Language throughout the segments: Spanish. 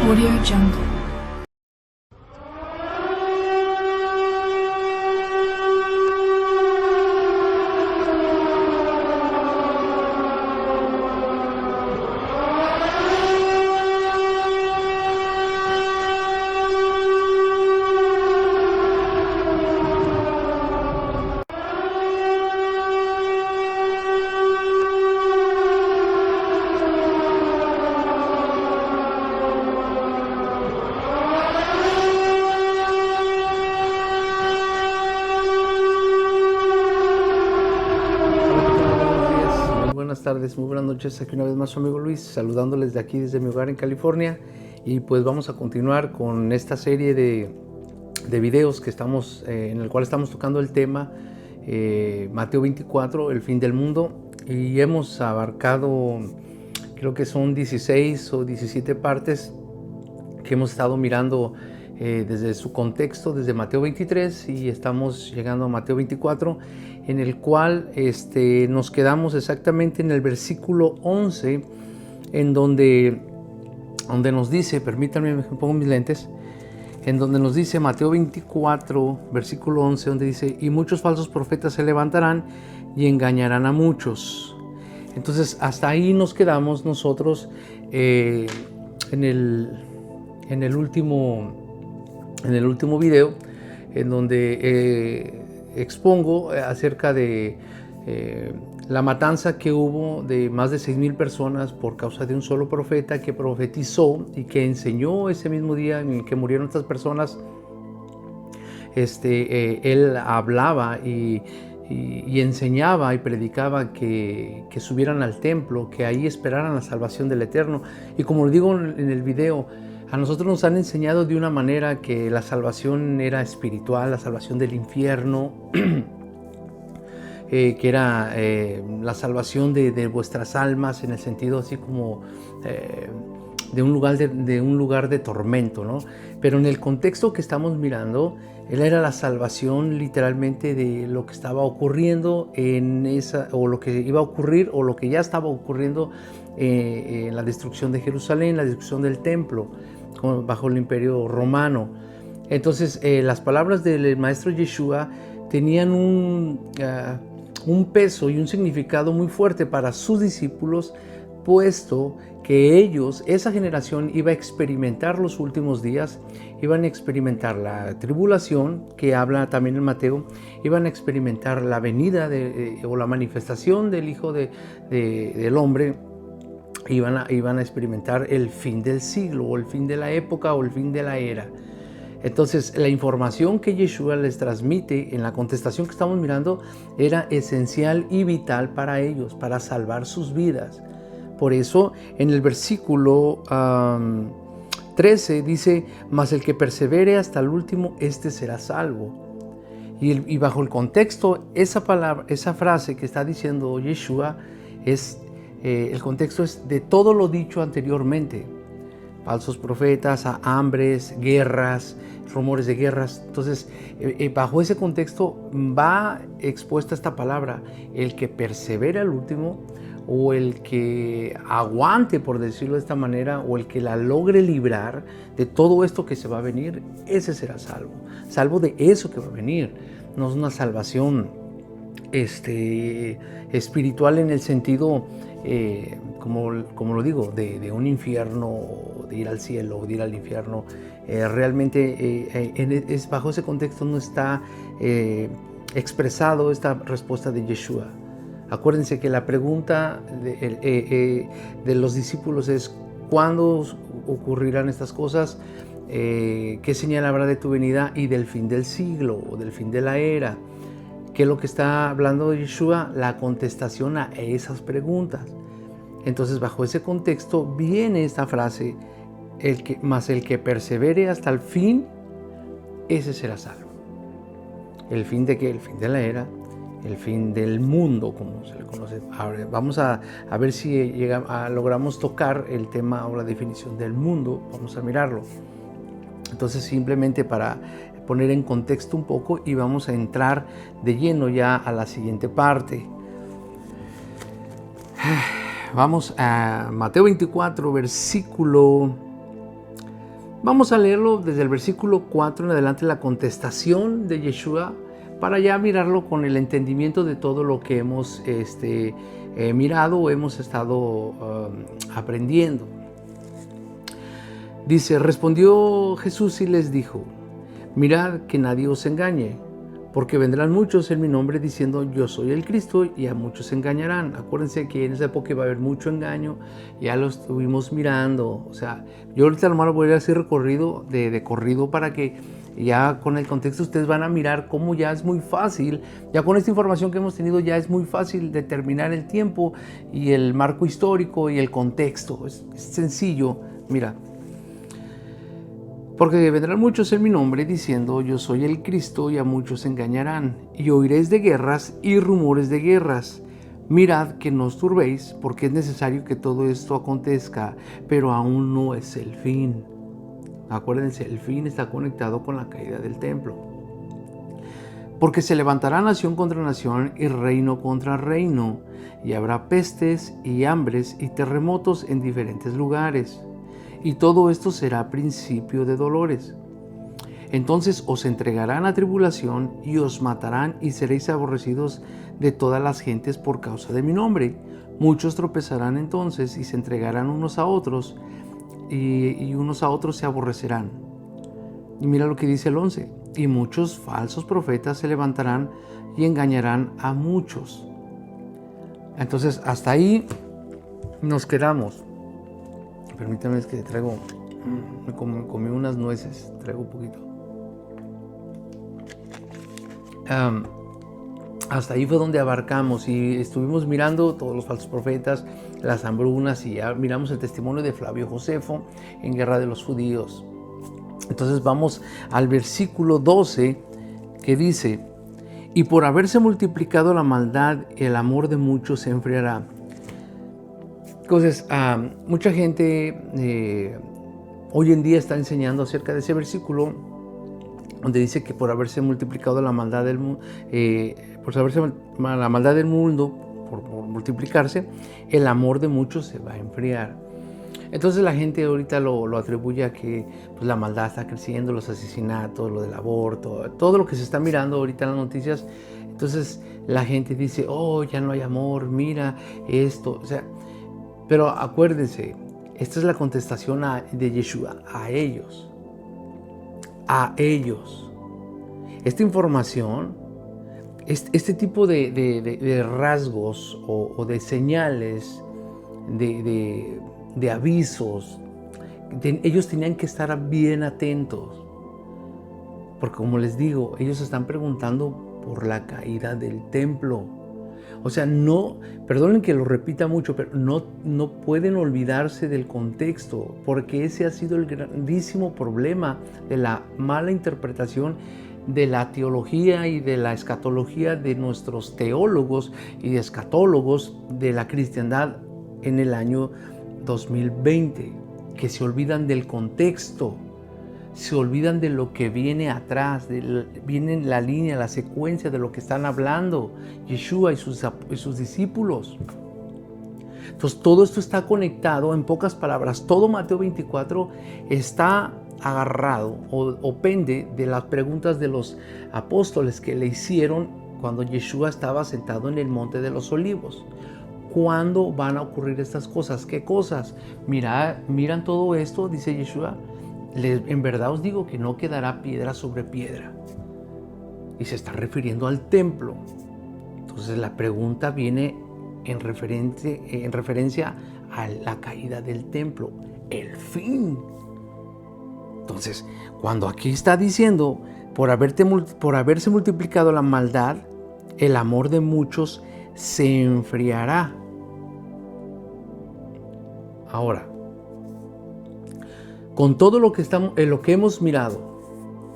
Audio Jungle. Buenas tardes, muy buenas noches. Aquí una vez más su amigo Luis, saludándoles de aquí desde mi hogar en California. Y pues vamos a continuar con esta serie de videos que estamos, en el cual estamos tocando el tema Mateo 24, el fin del mundo. Y hemos abarcado, creo que son 16 o 17 partes que hemos estado mirando desde su contexto, desde Mateo 23, y estamos llegando a Mateo 24, en el cual nos quedamos exactamente en el versículo 11, en donde nos dice, permítanme, me pongo mis lentes, en donde nos dice Mateo 24, versículo 11, donde dice: y muchos falsos profetas se levantarán y engañarán a muchos. Entonces hasta ahí nos quedamos nosotros en el último video, en donde expongo acerca de la matanza que hubo de más de 6,000 personas por causa de un solo profeta que profetizó y que enseñó ese mismo día en el que murieron estas personas. Él hablaba y enseñaba y predicaba que subieran al templo, que ahí esperaran la salvación del Eterno. Y como lo digo en el video, a nosotros nos han enseñado de una manera que la salvación era espiritual, la salvación del infierno, que era la salvación de vuestras almas, en el sentido así como de un lugar de tormento, ¿no? Pero en el contexto que estamos mirando, él era la salvación literalmente de lo que estaba ocurriendo o lo que iba a ocurrir, o lo que ya estaba ocurriendo en la destrucción de Jerusalén, la destrucción del templo bajo el imperio romano. Entonces las palabras del maestro Yeshua tenían un peso y un significado muy fuerte para sus discípulos, puesto que ellos, esa generación, iba a experimentar los últimos días, iban a experimentar la tribulación, que habla también en Mateo, iban a experimentar la venida o la manifestación del Hijo del Hombre, iban a experimentar el fin del siglo, o el fin de la época, o el fin de la era. Entonces, la información que Yeshua les transmite en la contestación que estamos mirando era esencial y vital para ellos, para salvar sus vidas. Por eso, en el versículo 13 dice: mas el que persevere hasta el último, este será salvo. Y bajo el contexto, esa frase que está diciendo Yeshua, el contexto es de todo lo dicho anteriormente: falsos profetas, hambres, guerras, rumores de guerras. Entonces, bajo ese contexto va expuesta esta palabra: el que persevera al último, o el que aguante, por decirlo de esta manera, o el que la logre librar de todo esto que se va a venir, ese será salvo. Salvo de eso que va a venir. No es una salvación espiritual en el sentido, como lo digo, de un infierno, de ir al cielo, de ir al infierno. Realmente bajo ese contexto no está expresado esta respuesta de Yeshua. Acuérdense que la pregunta de los discípulos es: ¿cuándo ocurrirán estas cosas? ¿Qué señal habrá de tu venida y del fin del siglo, o del fin de la era? ¿Qué es lo que está hablando Yeshua? La contestación a esas preguntas. Entonces, bajo ese contexto viene esta frase: mas el que persevere hasta el fin, ese será salvo. ¿El fin de qué? El fin de la era, el fin del mundo, como se le conoce. Ahora, vamos a ver si logramos tocar el tema o la definición del mundo. Vamos a mirarlo. Entonces, simplemente para poner en contexto un poco, y vamos a entrar de lleno ya a la siguiente parte. Vamos a Mateo 24, versículo Vamos a leerlo desde el versículo 4 en adelante, la contestación de Yeshua, para ya mirarlo con el entendimiento de todo lo que hemos mirado o hemos estado aprendiendo. Dice, respondió Jesús y les dijo, mirad que nadie os engañe, porque vendrán muchos en mi nombre diciendo yo soy el Cristo y a muchos engañarán. Acuérdense que en esa época iba a haber mucho engaño, ya lo estuvimos mirando. O sea, yo ahorita nomás voy a hacer recorrido de corrido para que ya con el contexto ustedes van a mirar cómo ya es muy fácil, ya con esta información que hemos tenido ya es muy fácil determinar el tiempo y el marco histórico y el contexto. Es sencillo, mira. Porque vendrán muchos en mi nombre diciendo yo soy el Cristo y a muchos engañarán. Y oiréis de guerras y rumores de guerras. Mirad que no os turbéis, porque es necesario que todo esto acontezca, pero aún no es el fin. Acuérdense, el fin está conectado con la caída del templo. Porque se levantará nación contra nación y reino contra reino, y habrá pestes y hambres y terremotos en diferentes lugares. Y todo esto será principio de dolores. Entonces os entregarán a tribulación y os matarán y seréis aborrecidos de todas las gentes por causa de mi nombre. Muchos tropezarán entonces y se entregarán unos a otros y unos a otros se aborrecerán. Y mira lo que dice el 11. Y muchos falsos profetas se levantarán y engañarán a muchos. Entonces hasta ahí nos quedamos. Permítame, es que me comí unas nueces, traigo un poquito. Hasta ahí fue donde abarcamos y estuvimos mirando todos los falsos profetas, las hambrunas y ya miramos el testimonio de Flavio Josefo en Guerra de los Judíos. Entonces vamos al versículo 12 que dice, y por haberse multiplicado la maldad, el amor de muchos se enfriará. Entonces, mucha gente hoy en día está enseñando acerca de ese versículo donde dice que por haberse multiplicado la maldad del mundo, por multiplicarse, el amor de muchos se va a enfriar. Entonces la gente ahorita lo atribuye a que pues, la maldad está creciendo, los asesinatos, lo del aborto, todo lo que se está mirando ahorita en las noticias. Entonces la gente dice, oh, ya no hay amor, mira esto, o sea. Pero acuérdense, esta es la contestación de Yeshua, a ellos. A ellos. Esta información, este tipo de rasgos o de señales, de avisos, ellos tenían que estar bien atentos. Porque como les digo, ellos están preguntando por la caída del templo. O sea, no, perdonen que lo repita mucho, pero no pueden olvidarse del contexto, porque ese ha sido el grandísimo problema de la mala interpretación de la teología y de la escatología de nuestros teólogos y escatólogos de la cristiandad en el año 2020, que se olvidan del contexto. Se olvidan de lo que viene atrás, viene en la línea, la secuencia de lo que están hablando Yeshua y sus discípulos. Entonces todo esto está conectado, en pocas palabras, todo Mateo 24 está agarrado o pende de las preguntas de los apóstoles que le hicieron cuando Yeshua estaba sentado en el Monte de los Olivos. ¿Cuándo van a ocurrir estas cosas? ¿Qué cosas? Miran todo esto, dice Yeshua. En verdad os digo que no quedará piedra sobre piedra. Y se está refiriendo al templo. Entonces la pregunta viene en referencia a la caída del templo, el fin. Entonces, cuando aquí está diciendo, por haberse multiplicado la maldad, el amor de muchos se enfriará. Ahora, con todo lo que hemos mirado,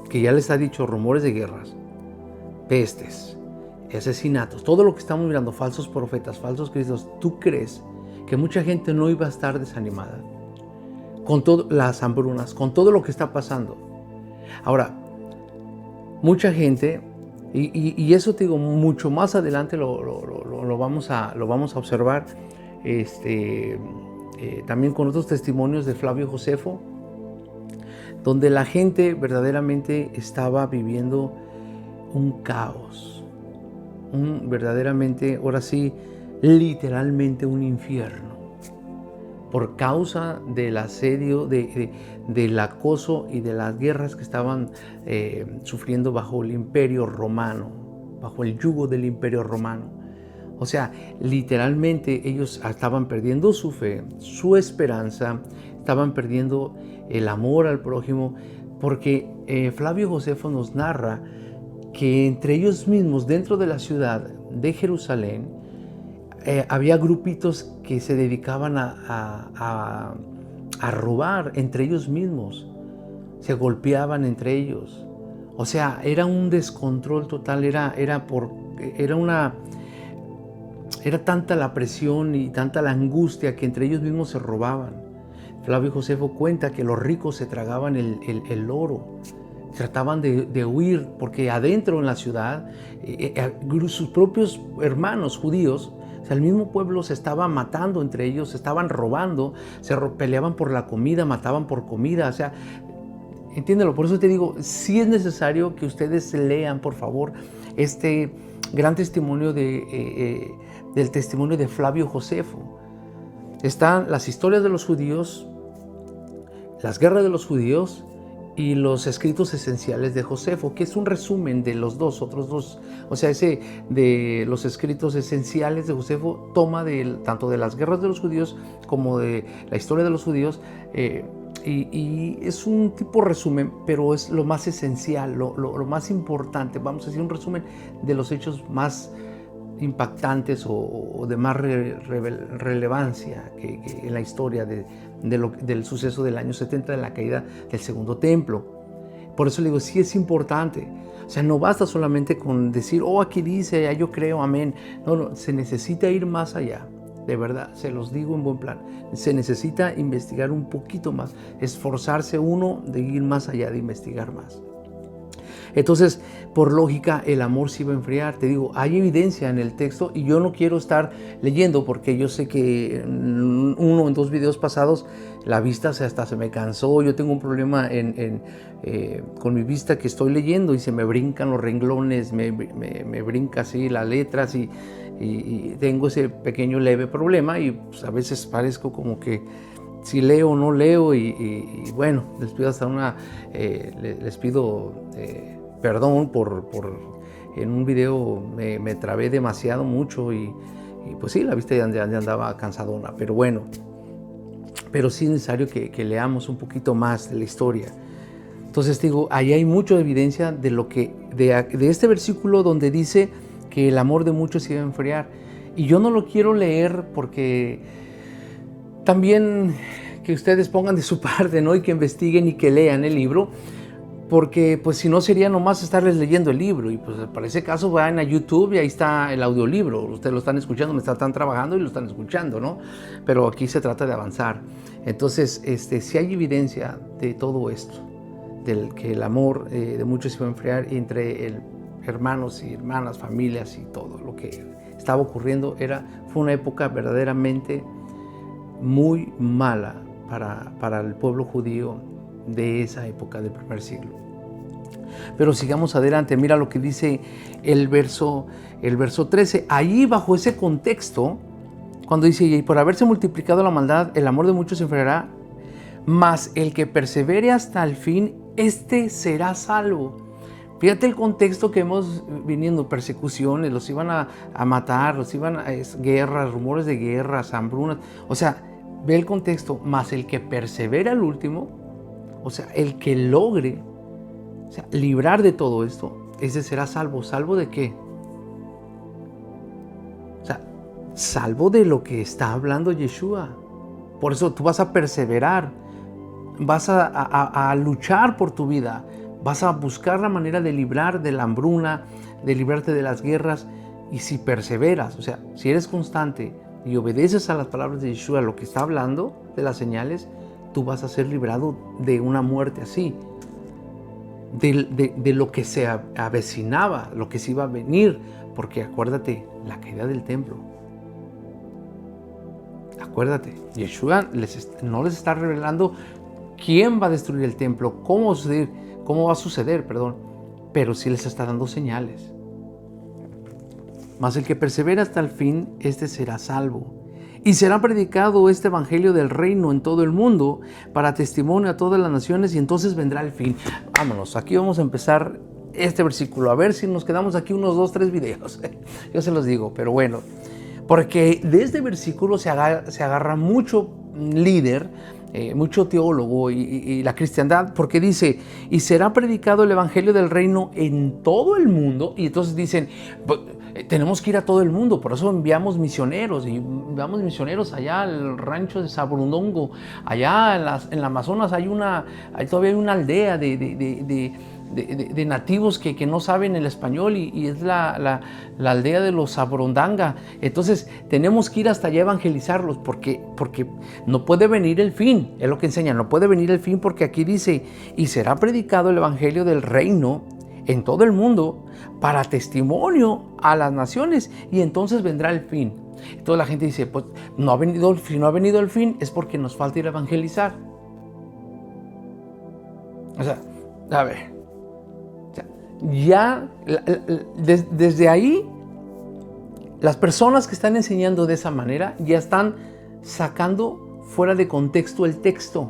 que ya les ha dicho, rumores de guerras, pestes, asesinatos, todo lo que estamos mirando, falsos profetas, falsos cristos, ¿tú crees que mucha gente no iba a estar desanimada? Con todas las hambrunas, con todo lo que está pasando. Ahora, mucha gente, y eso te digo, mucho más adelante lo vamos a observar, también con otros testimonios de Flavio Josefo, donde la gente verdaderamente estaba viviendo un caos, verdaderamente, ahora sí, literalmente un infierno, por causa del asedio, del acoso y de las guerras que estaban sufriendo bajo el Imperio Romano, bajo el yugo del Imperio Romano. O sea, literalmente ellos estaban perdiendo su fe, su esperanza, estaban perdiendo el amor al prójimo, porque Flavio Josefo nos narra que entre ellos mismos, dentro de la ciudad de Jerusalén, había grupitos que se dedicaban a robar entre ellos mismos, se golpeaban entre ellos. O sea, era un descontrol total, era tanta la presión y tanta la angustia que entre ellos mismos se robaban. Flavio Josefo cuenta que los ricos se tragaban el oro, trataban de huir, porque adentro en la ciudad sus propios hermanos judíos, o sea, el mismo pueblo se estaba matando entre ellos, se estaban robando, se peleaban por la comida, mataban por comida. O sea, entiéndelo. Por eso te digo, sí es necesario que ustedes lean, por favor, este gran testimonio del testimonio de Flavio Josefo. Están las historias de los judíos, las guerras de los judíos y los escritos esenciales de Josefo, que es un resumen de los otros dos. O sea, ese de los escritos esenciales de Josefo toma tanto de las guerras de los judíos como de la historia de los judíos, y es un tipo resumen, pero es lo más esencial, lo más importante. Vamos a decir, un resumen de los hechos más impactantes o de más relevancia que en la historia del suceso del año 70, de la caída del segundo templo. Por eso le digo, sí es importante. O sea, no basta solamente con decir, aquí dice, ya yo creo, amén. No, se necesita ir más allá. De verdad, se los digo en buen plan. Se necesita investigar un poquito más, esforzarse uno de ir más allá, de investigar más. Entonces, por lógica, el amor se iba a enfriar. Te digo, hay evidencia en el texto y yo no quiero estar leyendo porque yo sé que en uno o en dos videos pasados la vista hasta se me cansó. Yo tengo un problema con mi vista, que estoy leyendo y se me brincan los renglones, me brinca así las letras y tengo ese pequeño leve problema y pues, a veces parezco como que si leo o no leo y bueno, les pido hasta les pido perdón por en un video me trabé demasiado mucho y pues sí, la vista ya andaba cansadona, pero bueno, pero sí es necesario que leamos un poquito más de la historia. Entonces digo, ahí hay mucha evidencia de este versículo donde dice que el amor de muchos se iba a enfriar, y yo no lo quiero leer porque también que ustedes pongan de su parte, ¿no? Y que investiguen y que lean el libro, porque pues si no sería nomás estarles leyendo el libro, y pues para ese caso vayan a YouTube y ahí está el audiolibro, ustedes lo están escuchando, me están trabajando y lo están escuchando, ¿no? Pero aquí se trata de avanzar. Entonces, si hay evidencia de todo esto, que el amor de muchos se va a enfriar entre hermanos y hermanas, familias y todo lo que estaba ocurriendo, fue una época verdaderamente muy mala para el pueblo judío de esa época del primer siglo. Pero sigamos adelante, mira lo que dice el verso 13. Ahí, bajo ese contexto, cuando dice, y por haberse multiplicado la maldad, el amor de muchos se enfriará, mas el que persevere hasta el fin, este será salvo. Fíjate el contexto que hemos viniendo, persecuciones, los iban a matar, guerras, rumores de guerras, hambrunas. O sea, ve el contexto, mas el que persevera al último, o sea, el que logre, o sea, librar de todo esto, ese será salvo. ¿Salvo de qué? O sea, salvo de lo que está hablando Yeshua. Por eso tú vas a perseverar, vas a luchar por tu vida, vas a buscar la manera de librar de la hambruna, de librarte de las guerras. Y si perseveras, o sea, si eres constante y obedeces a las palabras de Yeshua, lo que está hablando de las señales, tú vas a ser librado de una muerte así, de lo que se avecinaba, lo que se iba a venir, porque acuérdate, la caída del templo. Acuérdate, Yeshua no les está revelando quién va a destruir el templo, cómo va a suceder, pero sí les está dando señales. Mas el que persevera hasta el fin, este será salvo. Y será predicado este evangelio del reino en todo el mundo para testimonio a todas las naciones, y entonces vendrá el fin. Vámonos, aquí vamos a empezar este versículo. A ver si nos quedamos aquí unos 2, 3 videos. Yo se los digo, pero bueno. Porque de este versículo se agarra mucho líder, mucho teólogo y la cristiandad, porque dice, y será predicado el evangelio del reino en todo el mundo. Y entonces dicen, tenemos que ir a todo el mundo, por eso enviamos misioneros, y enviamos misioneros allá al rancho de Sabrundongo. Allá en la Amazonas todavía hay una aldea de nativos que no saben el español, y es la aldea de los Sabrondanga. Entonces tenemos que ir hasta allá a evangelizarlos, porque no puede venir el fin, es lo que enseña, no puede venir el fin, porque aquí dice, y será predicado el evangelio del reino en todo el mundo para testimonio a las naciones, y entonces vendrá el fin. Entonces la gente dice, pues si no ha venido el fin es porque nos falta ir a evangelizar. O sea, a ver, ya desde ahí las personas que están enseñando de esa manera ya están sacando fuera de contexto el texto.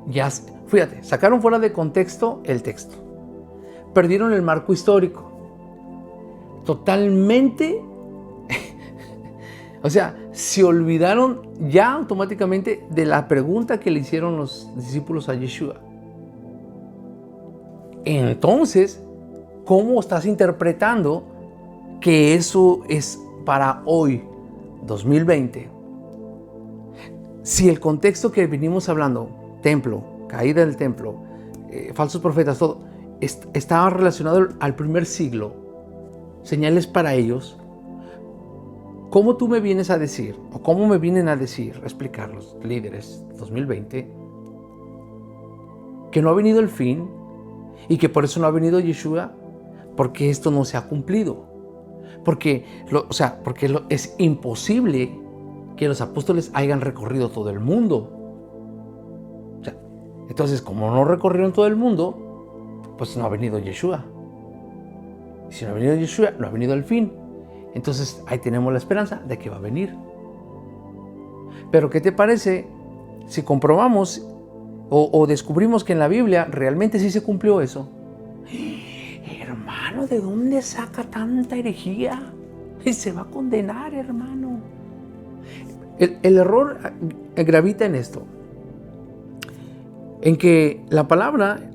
Ya, fíjate, sacaron fuera de contexto el texto. Perdieron el marco histórico. Totalmente. O sea, se olvidaron ya automáticamente de la pregunta que le hicieron los discípulos a Yeshua. Entonces, ¿cómo estás interpretando que eso es para hoy, 2020? Si el contexto que venimos hablando, templo, caída del templo, falsos profetas, todo, estaba relacionado al primer siglo, señales para ellos, ¿cómo tú me vienes a decir, o cómo me vienen a decir, a explicar los líderes 2020, que no ha venido el fin y que por eso no ha venido Yeshua? Porque esto no se ha cumplido. Porque es imposible que los apóstoles hayan recorrido todo el mundo. O sea, entonces, como no recorrieron todo el mundo, pues no ha venido Yeshua. Y si no ha venido Yeshua, no ha venido el fin. Entonces ahí tenemos la esperanza de que va a venir. Pero ¿qué te parece si comprobamos o descubrimos que en la Biblia realmente sí se cumplió eso? Hermano, ¿de dónde saca tanta herejía? Y se va a condenar, hermano. El error gravita en esto, en que la palabra,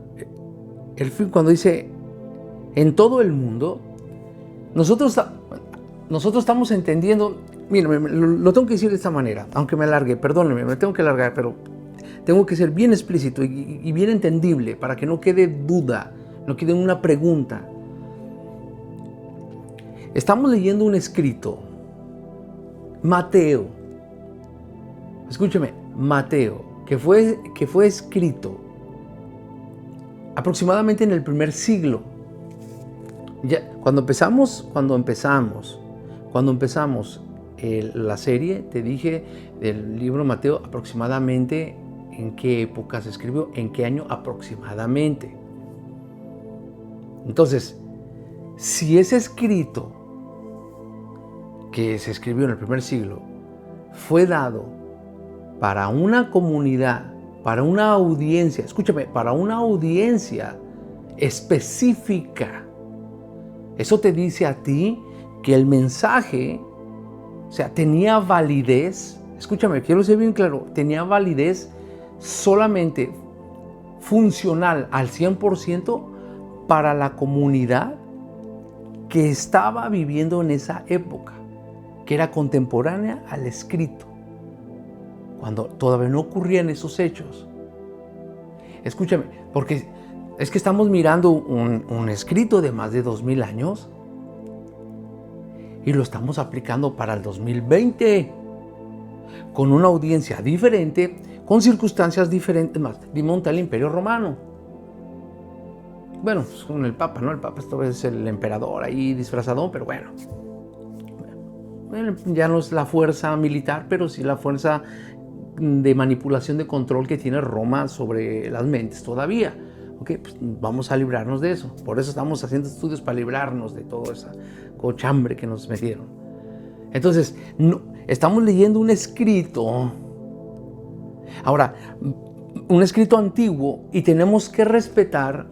el fin, cuando dice en todo el mundo, nosotros estamos entendiendo, mira, lo tengo que decir de esta manera, aunque me alargue, perdónenme, me tengo que alargar, pero tengo que ser bien explícito y bien entendible para que no quede duda, no quede una pregunta. Estamos leyendo un escrito, Mateo, escúcheme, Mateo, que fue escrito aproximadamente en el primer siglo. Ya, cuando empezamos la serie, te dije del libro Mateo aproximadamente en qué época se escribió, en qué año aproximadamente. Entonces, si ese escrito que se escribió en el primer siglo fue dado para una comunidad, para una audiencia, escúchame, para una audiencia específica, eso te dice a ti que el mensaje, o sea, tenía validez. Escúchame, quiero ser bien claro, tenía validez solamente funcional al 100% para la comunidad que estaba viviendo en esa época, que era contemporánea al escrito, cuando todavía no ocurrían esos hechos. Escúchame, porque es que estamos mirando un escrito de más de 2000 años y lo estamos aplicando para el 2020 con una audiencia diferente, con circunstancias diferentes. Más, dime un tal Imperio Romano. Bueno, pues con el Papa, ¿no? El Papa esto es el emperador ahí disfrazado, pero bueno. Ya no es la fuerza militar, pero sí la fuerza de manipulación, de control que tiene Roma sobre las mentes todavía. Okay, pues vamos a librarnos de eso. Por eso estamos haciendo estudios para librarnos de toda esa cochambre que nos metieron. Entonces, no, estamos leyendo un escrito. Ahora, un escrito antiguo, y tenemos que respetar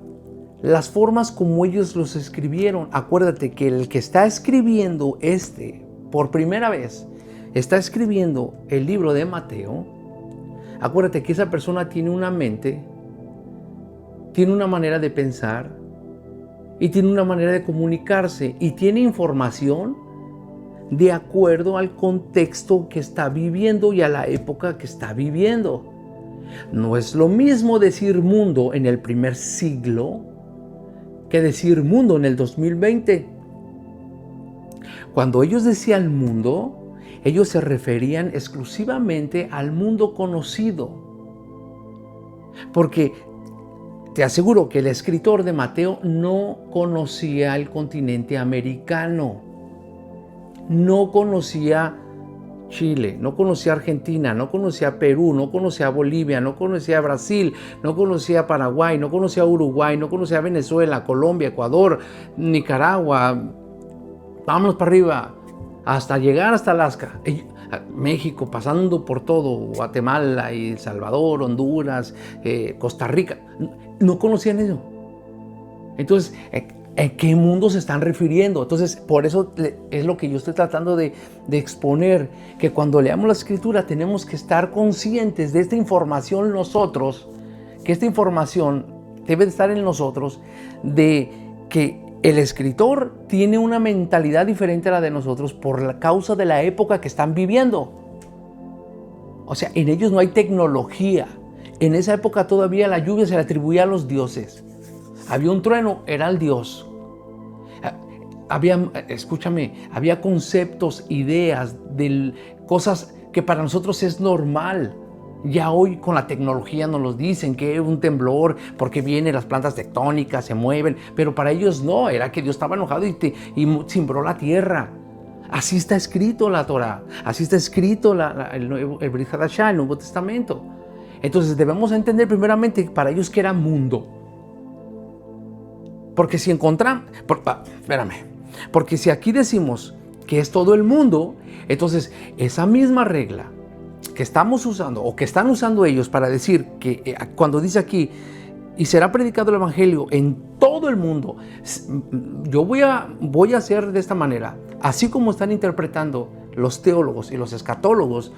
las formas como ellos los escribieron. Acuérdate que el que está escribiendo por primera vez, está escribiendo el libro de Mateo. Acuérdate que esa persona tiene una mente, tiene una manera de pensar y tiene una manera de comunicarse y tiene información de acuerdo al contexto que está viviendo y a la época que está viviendo. No es lo mismo decir mundo en el primer siglo que decir mundo en el 2020. Cuando ellos decían mundo, ellos se referían exclusivamente al mundo conocido. Porque te aseguro que el escritor de Mateo no conocía el continente americano, no conocía Chile, no conocía Argentina, no conocía Perú, no conocía Bolivia, no conocía Brasil, no conocía Paraguay, no conocía Uruguay, no conocía Venezuela, Colombia, Ecuador, Nicaragua, vámonos para arriba, hasta llegar hasta Alaska. México, pasando por todo, Guatemala, El Salvador, Honduras, Costa Rica, no conocían eso. Entonces, ¿en qué mundo se están refiriendo? Entonces, por eso es lo que yo estoy tratando de exponer, que cuando leamos la Escritura tenemos que estar conscientes de esta información nosotros, que esta información debe de estar en nosotros, de que el escritor tiene una mentalidad diferente a la de nosotros por la causa de la época que están viviendo. O sea, en ellos no hay tecnología. En esa época todavía la lluvia se le atribuía a los dioses. Había un trueno, era el dios. Había conceptos, ideas, cosas que para nosotros es normal. Ya hoy con la tecnología nos los dicen que es un temblor porque vienen las plantas tectónicas, se mueven, pero para ellos no, era que Dios estaba enojado y cimbró la tierra. Así está escrito la Torah, así está escrito el Brit Hadashah, el Nuevo Testamento. Entonces debemos entender primeramente para ellos que era mundo. Porque si encontramos, porque si aquí decimos que es todo el mundo, entonces esa misma regla que estamos usando o que están usando ellos para decir que cuando dice aquí y será predicado el evangelio en todo el mundo, yo voy a hacer de esta manera, así como están interpretando los teólogos y los escatólogos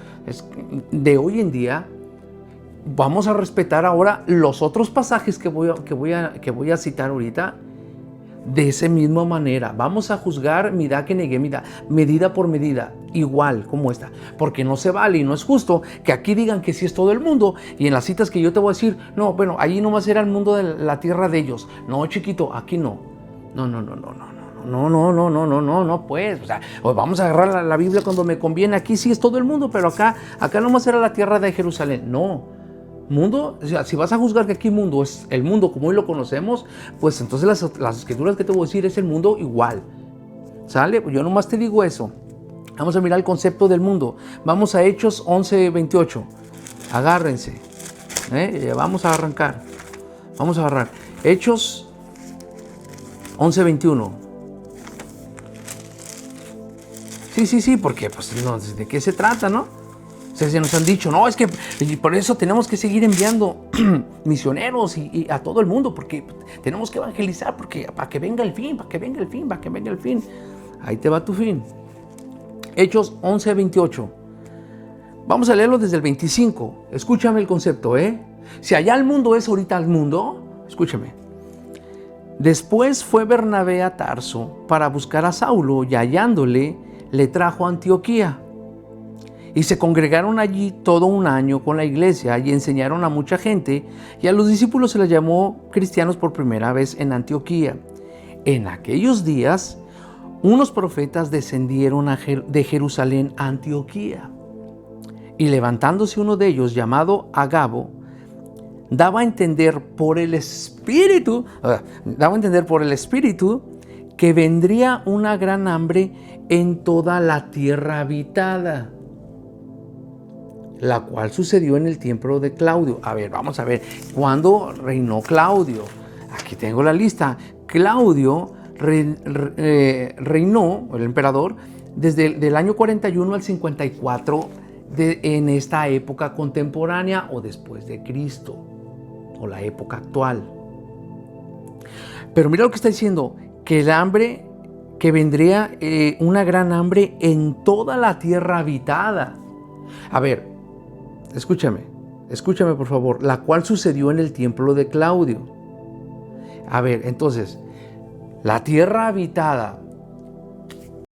de hoy en día. Vamos a respetar ahora los otros pasajes que voy a citar ahorita. De esa misma manera, vamos a juzgar midá que negué midá, medida por medida, igual como esta, porque no se vale y no es justo que aquí digan que sí es todo el mundo y en las citas que yo te voy a decir, no, bueno, allí nomás era el mundo de la tierra de ellos. No, chiquito, aquí no. No, pues, o sea, vamos a agarrar la Biblia cuando me conviene. Aquí sí es todo el mundo, pero acá nomás era la tierra de Jerusalén. No. Mundo, o sea, si vas a juzgar que aquí mundo es el mundo como hoy lo conocemos, pues entonces las escrituras que te voy a decir es el mundo igual. ¿Sale? Pues yo nomás te digo eso. Vamos a mirar el concepto del mundo. Vamos a Hechos 11:28. Agárrense. Vamos a arrancar. Vamos a agarrar. Hechos 11:21. Sí, porque pues no, ¿de qué se trata, no? Se nos han dicho, no, es que por eso tenemos que seguir enviando misioneros y a todo el mundo, porque tenemos que evangelizar, porque para que venga el fin. Ahí te va tu fin. Hechos 11:28. Vamos a leerlo desde el 25. Escúchame el concepto, Si allá el mundo es ahorita el mundo, escúchame. Después fue Bernabé a Tarso para buscar a Saulo y hallándole, le trajo a Antioquía. Y se congregaron allí todo un año con la iglesia y enseñaron a mucha gente, y a los discípulos se les llamó cristianos por primera vez en Antioquía. En aquellos días, unos profetas descendieron de Jerusalén a Antioquía. Y levantándose uno de ellos, llamado Agabo, daba a entender por el Espíritu que vendría una gran hambre en toda la tierra habitada. la cual sucedió en el tiempo de Claudio. A ver, vamos a ver, ¿cuándo reinó Claudio? Aquí tengo la lista. Claudio reinó, el emperador, desde el año 41 al 54 en esta época contemporánea o después de Cristo, o la época actual. Pero mira lo que está diciendo, que el hambre, que vendría una gran hambre en toda la tierra habitada. A ver, escúchame por favor, la cual sucedió en el tiempo de Claudio. A ver, entonces, la tierra habitada